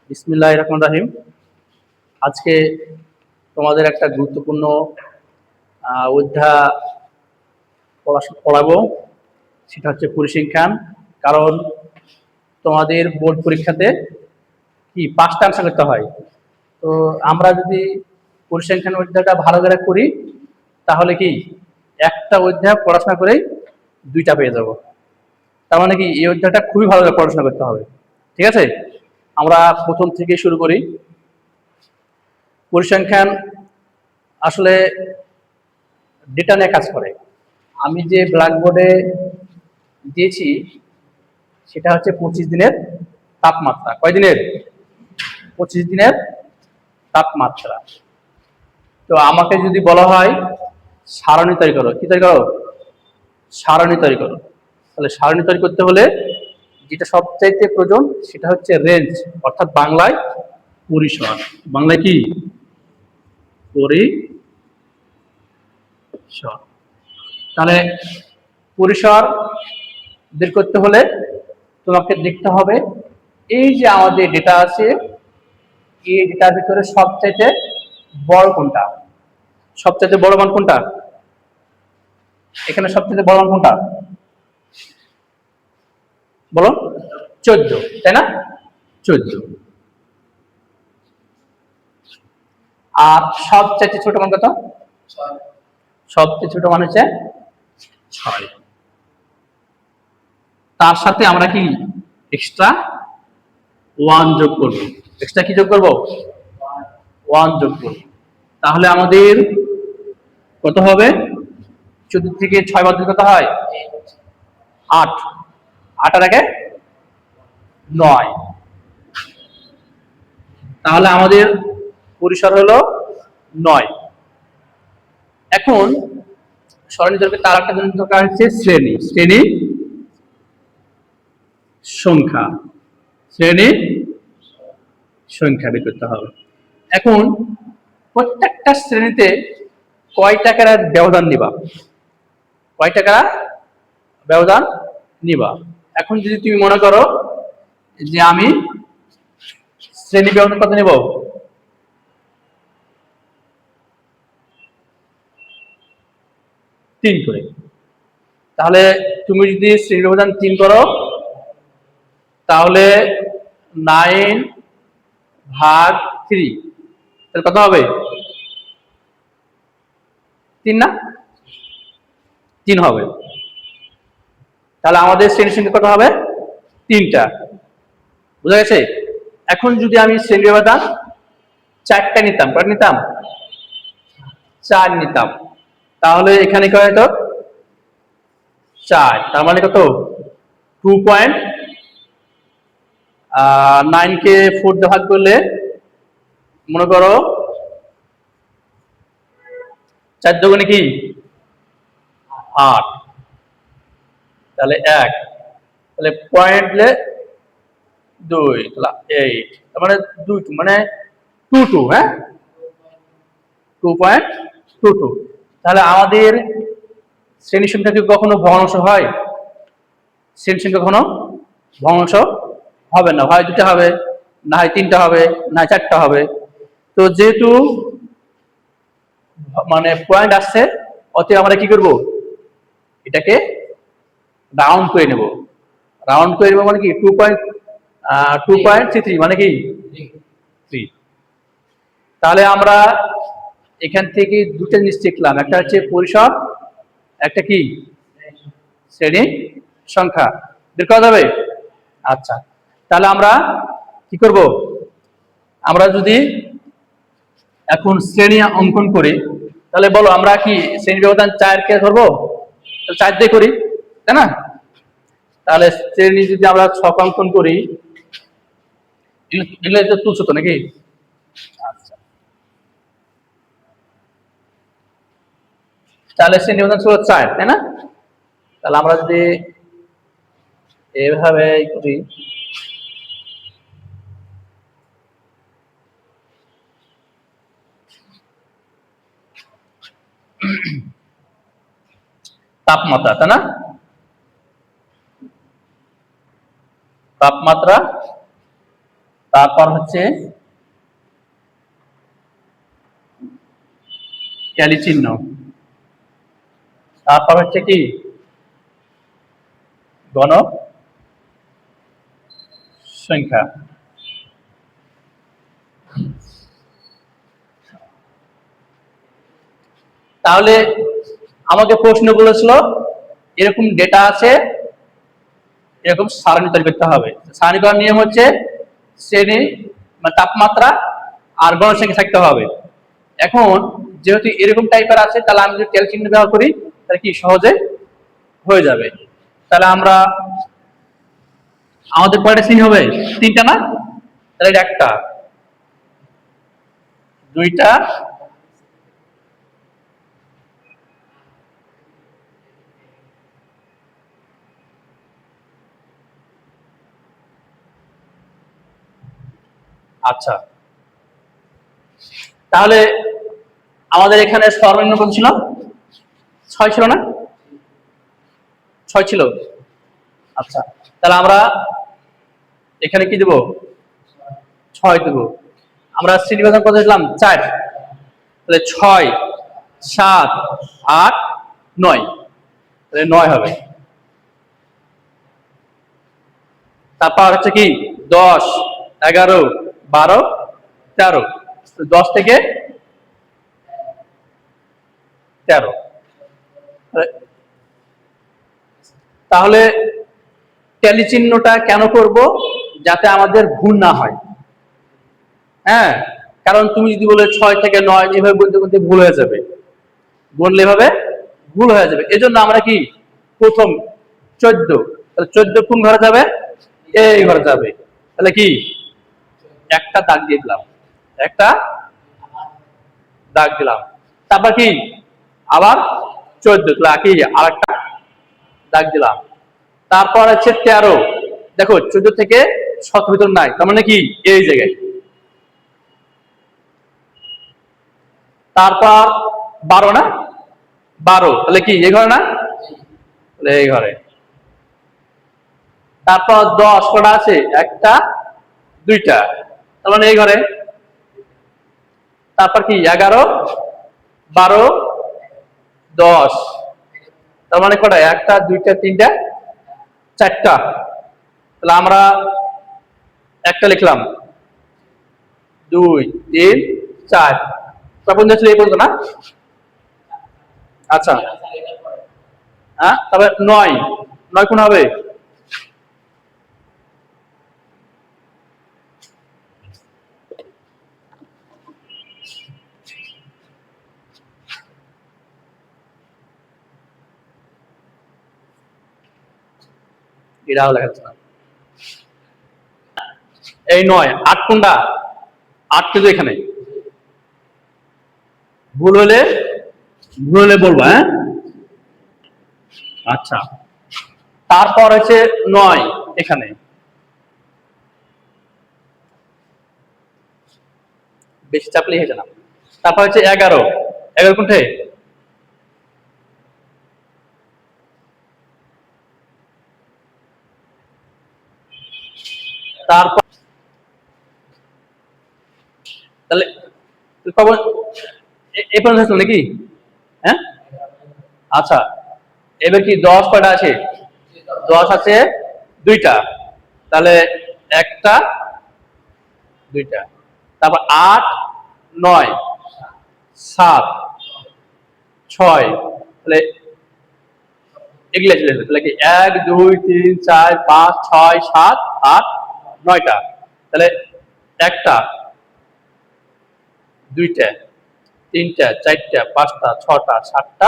বিসমিল্লাহির রহমানির রহিম। আজকে তোমাদের একটা গুরুত্বপূর্ণ অধ্যায় পড়াবো, সেটা হচ্ছে পরিসংখ্যান। কারণ তোমাদের বোর্ড পরীক্ষাতে কি 5টা অ্যান্সার করতে হয়। তো আমরা যদি পরিসংখ্যান অধ্যায়টা ভালো করে করি তাহলে কি একটা অধ্যায় পড়াশোনা করেই 2টা পেয়ে যাব। তার মানে কি এই অধ্যায়টা খুবই ভালো করে পড়াশোনা করতে হবে। ঠিক আছে, আমরা প্রথম থেকে শুরু করি। পরিসংখ্যান আসলে ডেটা নিয়ে কাজ করে। আমি যে ব্ল্যাকবোর্ডে দিয়েছি সেটা হচ্ছে 25 দিনের তাপমাত্রা। কয় দিনের? 25 দিনের তাপমাত্রা। তো আমাকে যদি বলা হয় সারণী তৈরি করো, কি তৈরি করো? সারণী তৈরি করো। তাহলে সারণী তৈরি করতে হলে যেটা সবচাইতে প্রয়োজন সেটা হচ্ছে রেঞ্জ, অর্থাৎ বাংলায় পরিসর। বাংলায় কি? পরিসর। তাহলে পরিসর বের করতে হলে তোমাকে দেখতে হবে এই যে আমাদের ডেটা আছে, এই ডেটার ভিতরে সবচাইতে বড় কোনটা, সবচাইতে বড় মান কোনটা, এখানে সবচাইতে বড় মান কোনটা বলো? 14, তাই না? 14। আর সবচাইতে ছোট মান কত? সবচেয়ে ছোট মান হচ্ছে 6। তার সাথে আমরা কি এক্সট্রা 1 যোগ করব। এক্সট্রা কি যোগ করব? 1 যোগ করব। তাহলে আমাদের কত হবে? 14 থেকে 6 বাদ দিলে কত হয়? 8। 8 আর আগে 9। তাহলে আমাদের পরিসর হলো 9। এখন সরণি তরফে তার একটা জিনিস দরকার হচ্ছে শ্রেণী। শ্রেণী সংখ্যা, শ্রেণী সংখ্যা বের করতে হবে। এখন প্রত্যেকটা শ্রেণীতে কয় টাকার ব্যবধান নিবা? কয় টাকা ব্যবধান নিবা? এখন যদি তুমি মনে করো যে আমি শ্রেণী ব্যবধান কত নেব? 3 করে। তাহলে তুমি যদি শ্রেণী ব্যবধান 3 করো তাহলে 9/3, তাহলে কত হবে? 3 না? 3 হবে। তাহলে আমাদের শ্রেণী সংখ্যা কত হবে? 3টা। বুঝা গেছে? এখন যদি আমি শ্রেণী ব্যবধান 4টা নিতাম, কয়টা নিতাম? 4 নিতাম, তাহলে এখানে কয় হতো? 4। তার মানে কত? 2.9 কে 4 দিয়ে ভাগ করলে মনে করো 4 দুগুণে কি 8, তাহলে 1, তাহলে পয়েন্ট দিলে 2, তাহলে 8, তার মানে 2 মানে 22, হ্যাঁ 2.22। তাহলে আমাদের শ্রেণী সংখ্যা কি কখনো ভগ্নাংশ হয়? শ্রেণী সংখ্যা কখনো ভগ্নাংশ হবে না, হয় 2টা হবে, না হয় 3টা হবে, না 4টা হবে। তো যেহেতু মানে পয়েন্ট আসছে, অতএব আমরা কি করব? এটাকে রাউন্ড করে নেব। রাউন্ড করে নেব মানে কি 2.33 মানে কি 3। তাহলে আমরা এখান থেকে দুটো জিনিস শিখলাম, একটা হচ্ছে পরিসর, একটা কি শ্রেণী সংখ্যা। বের করা যাবে? আচ্ছা, তাহলে আমরা কি করব? আমরা যদি এখন শ্রেণী অঙ্কন করি তাহলে বলো আমরা কি শ্রেণী ব্যবধান 4 কে ধরবো? 4 দিয়ে করি, তাই না? তাহলে শ্রেণী যদি আমরা 6 অঙ্কন করি, এগুলো তো তুলছো তো নাকি? আচ্ছা, তাহলে শ্রেণী ব্যবধান ছিল 4, তাই না? তাহলে আমরা যদি এভাবে করি, তাপমাত্রা, তাই না? তাপমাত্রা তারপর হচ্ছে ট্যালি চিহ্ন, তারপর হচ্ছে কি গণ সংখ্যা। তাহলে আমাকে প্রশ্ন বলেছিল এরকম ডেটা আছে, এরকম সারণী তৈরি করতে হবে। সারণী করার নিয়ম হচ্ছে শ্রেণী মানে তাপমাত্রা আর গণসংখ্যা থাকতে হবে। এখন যেহেতু এরকম টাইপের আছে, তাহলে আমি যদি টেল চিহ্ন ব্যবহার করি তাহলে কি সহজে হয়ে যাবে। তাহলে আমরা আমাদের কয়টা শ্রেণী হবে? তিনটা না? তাহলে এটা একটা, দুইটা, আচ্ছা। তাহলে আমাদের এখানে সর্বনিম্ন কোন ছিল? 6 ছিল না? 6 ছিল। আচ্ছা, তাহলে আমরা এখানে কি দেব? 6 দেব। আমরা শ্রেণীবিভাজন কত দিলাম? 4। তাহলে 6, 7, 8, 9, তাহলে 9 হবে। তারপর হচ্ছে কি 10, 11, 12, 13, 10 থেকে 13। তাহলে ট্যালি চিহ্নটা কেন করব? যাতে আমাদের ভুল না হয়। হ্যাঁ, কারণ তুমি যদি বলে 6 থেকে 9 এভাবে বলতে বলতে ভুল হয়ে যাবে, বললে এভাবে ভুল হয়ে যাবে। এজন্য আমরা কি প্রথম 14, তাহলে 14 কোন ঘরে যাবে? এই ঘরে যাবে। তাহলে কি একটা দাগ দিয়ে দিলাম, একটা দাগ দিলাম। তারপর কি আবার 14, তাহলে কি আরেকটা দাগ দিলাম। তারপর হচ্ছে 13, দেখো 14 থেকে 17 ভিতর নাই, তার মানে কি এই জায়গায়। তারপর 12 না? 12, তাহলে কি এই ঘরে না? তাহলে এই ঘরে। তারপর 10 কটা আছে? একটা, দুইটা, তার মানে এই ঘরে। তারপর কি 11, 12, 10, তার মানে কটা? একটা, দুইটা, তিনটা, চারটা। তাহলে আমরা একটা লিখলাম, 2, 3, 4, তখন যাচ্ছিল এই পর্যন্ত না? আচ্ছা, হ্যাঁ, তবে 9, 9 কোন হবে? এটাও লেখাচ্ছে না। এই 9, 8 কোনটা? 8 কিন্তু এখানে। ভুল হলে বলবো, হ্যাঁ। আচ্ছা, তারপর হচ্ছে 9 এখানে, বেশি চাপলেই হয়েছে না। তারপর হচ্ছে 11, 11 কোনটায়? তারপর তাহলে কখন এই পর্যন্ত হয়েছিল নাকি? হ্যাঁ, আচ্ছা। এবার কি 10 কয়টা আছে? 10 আছে দুইটা, তাহলে একটা, দুইটা। তারপর 8, 9, 7, 6, তাহলে এগুলো চলে যাবে। তাহলে কি 1, 2, 3, 4, 5, 6, 7, 8, 9টা। তাহলে একটা, দুইটা, তিনটা, চারটা, পাঁচটা, ছটা, সাতটা,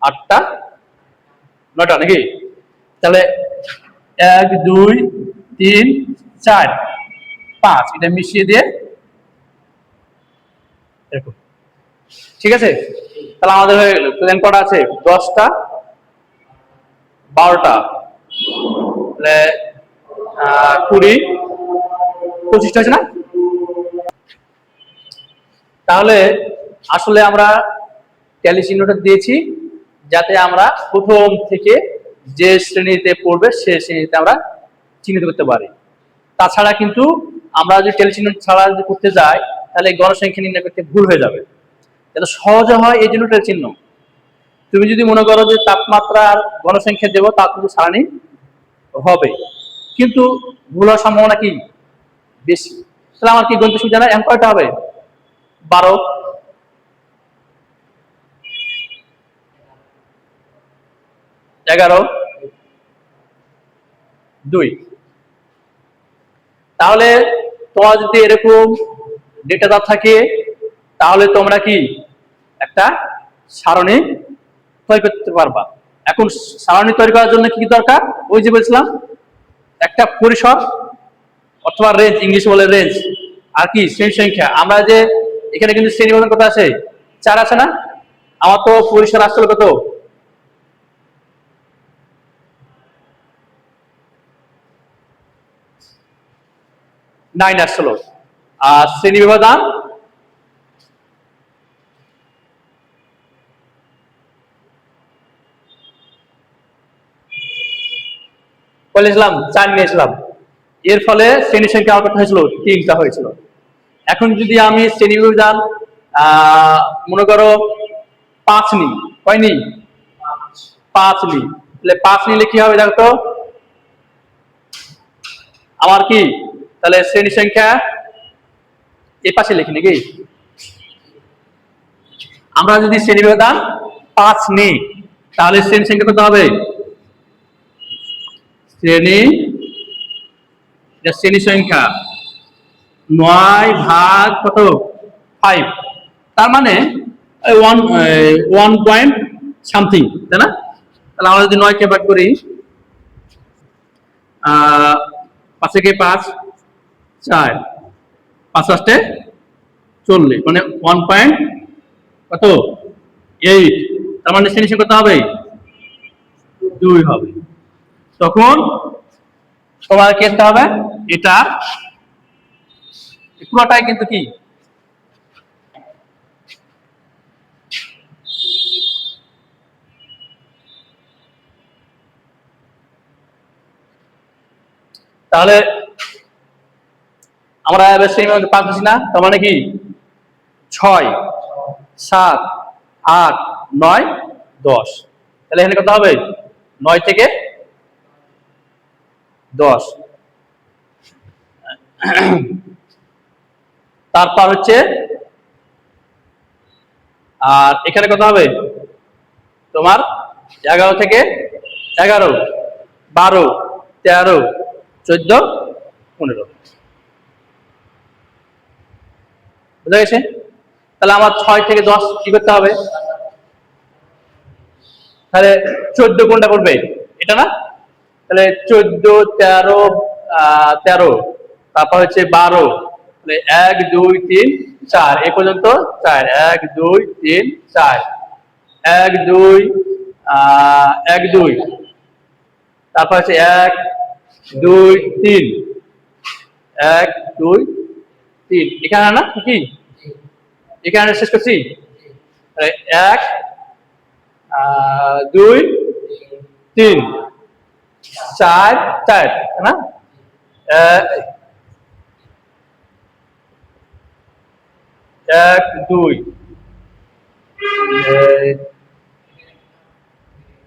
আটটা, 9টা নাকি? তাহলে 1, 2, 3, 4, 5 এটা মিশিয়ে দিয়ে দেখো, ঠিক আছে? তাহলে আমাদের হয়ে গেল। প্ল্যান কটা আছে? 10টা, 12টা, তাহলে 20, 25টা আছে না? তাহলে আসলে আমরা ট্যালি চিহ্নটা দিয়েছি যাতে আমরা প্রথম থেকে যে শ্রেণীতে পড়বে সে শ্রেণীতে আমরা চিহ্নিত করতে পারি। তাছাড়া কিন্তু আমরা যদি টেলচিহ্ন ছাড়া যদি করতে যাই তাহলে গণসংখ্যা নির্ণয় করতে ভুল হয়ে যাবে। যাতে সহজে হয় এই জন্য টেলচিহ্ন। তুমি যদি মনে করো যে তাপমাত্রার গণসংখ্যা দেবো তা কিন্তু সারণী হবে, কিন্তু ভুল হওয়ার সম্ভাবনা কি বেশি। তাহলে আমার কি গণিত সুবিধা না, এখন কয়টা হবে? 12, 11, 2। তাহলে তোমার যদি এরকম ডেটা থাকে তাহলে তোমরা কি একটা সারণী তৈরি করতে পারবা। এখন সারণী তৈরি করার জন্য কি দরকার? ওই যে বলছিলাম একটা পরিসর অথবা রেঞ্জ, ইংলিশ বলে রেঞ্জ, আর কি শ্রেণী সংখ্যা। আমরা যে এখানে কিন্তু শ্রেণী বলতে কত আছে? 4 আছে না? আমার তো পরিসর আসলে কত? 9 আসছিল। আর শ্রেণী ব্যবধান বলেছিলাম 4 নিয়েছিলাম। এর ফলে শ্রেণী সংখ্যা আমার কত হয়েছিল? 3টা হয়েছিল। এখন যদি আমি শ্রেণী ব্যবধান মনে করো 5 নিই, কয় নিই? 5 নিই, তাহলে 5 নিলে কি হবে দেখো তো? আমার কি তাহলে শ্রেণী সংখ্যা এই পাশে লিখি নাকি? আমরা যদি শ্রেণী ব্যবধান 5 নিই তাহলে শ্রেণী সংখ্যা কত হবে? শ্রেণী সংখ্যা 9 ভাগ কত? 5, তার মানে 1 পয়েন্ট সামথিং, তাই না? তাহলে আমরা যদি 9 কে ভাগ করি 5 থেকে 5, 4, 5 আসতে 40, মানে 1 পয়েন্ট কত? 8। তার মানে শ্রেণী সংখ্যা কত হবে? 2 হবে। তখন তোমার কি করতে হবে? এটা পুরোটাই কিন্তু কি তাহলে আমরা এবার সেই মধ্যে 5 দিছি না, তার মানে কি 6, 7, 8, 9, 10। তাহলে এখানে কত হবে? 9 থেকে 10। তারপর হচ্ছে আর এখানে কত হবে? তোমার 11 থেকে 11, 12, 13, 14, 15। বুঝা গেছে? তাহলে আমার 6 থেকে 10 কি করতে হবে? তাহলে 14 কোনটা করবে? এটা না? তাহলে 14, 13, 13, তারপর হচ্ছে 12, তাহলে 1, 2, 3, 4 এই পর্যন্ত 4, 1, 2, 3, 4, 1, 2, 1, 2, তারপর হচ্ছে 1, 2, 3, 1, 2, 3 এখানে না কি? এখানে শেষ করছি। 1, 2, 3, 4, 4 না? 1, 2,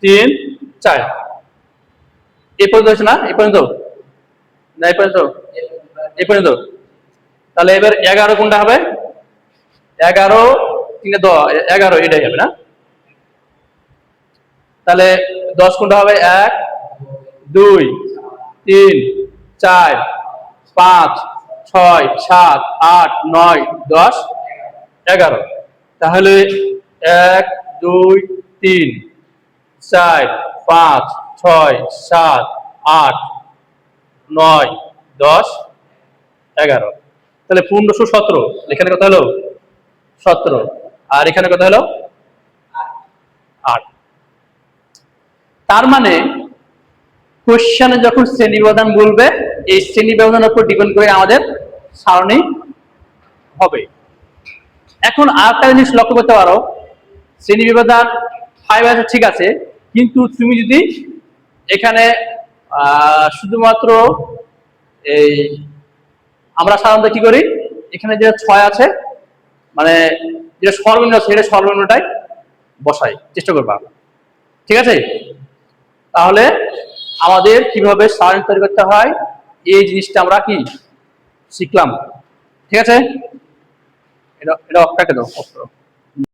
3, 4 এই পর্যন্ত হচ্ছে না? এই পর্যন্ত না? এই পর্যন্ত? এই পর্যন্ত। তাহলে এবার 11 কোনটা হবে? 11, 3 10, 11 এটাই হবে না? তাহলে 10 কোনটা হবে? 1, 2, 3, 4, 5, 6, 7, 8, 9, 10, 11। তাহলে 1, 2, 3, 4, 5, 6, 7, 8, 9, 10, 11। তাহলে 1517। এখানে কত হলো? 17। আর এখানে কত হলো? 8। তার মানে কোশ্চেনে যখন শ্রেণী ব্যবধান বলবে এই শ্রেণী ব্যবধানের উপর ডিপেন্ড করে আমাদের সারণী হবে। এখন আরেকটা জিনিস লক্ষ্য করতে পারো, শ্রেণী ব্যবধান 5 আছে ঠিক আছে, কিন্তু তুমি যদি এখানে শুধুমাত্র এই আমরা সাধারণত কি করি, এখানে যে 6 আছে মানে যেটা সর্বনিম্ন সেটা সর্বনিম্নটাই বসাই, চেষ্টা করবা। ঠিক আছে, তাহলে আমাদের কিভাবে সারাংশ তৈরি করতে হয় এই জিনিসটা আমরা কি শিখলাম। ঠিক আছে, এটা এটা অফ কেটে দাও।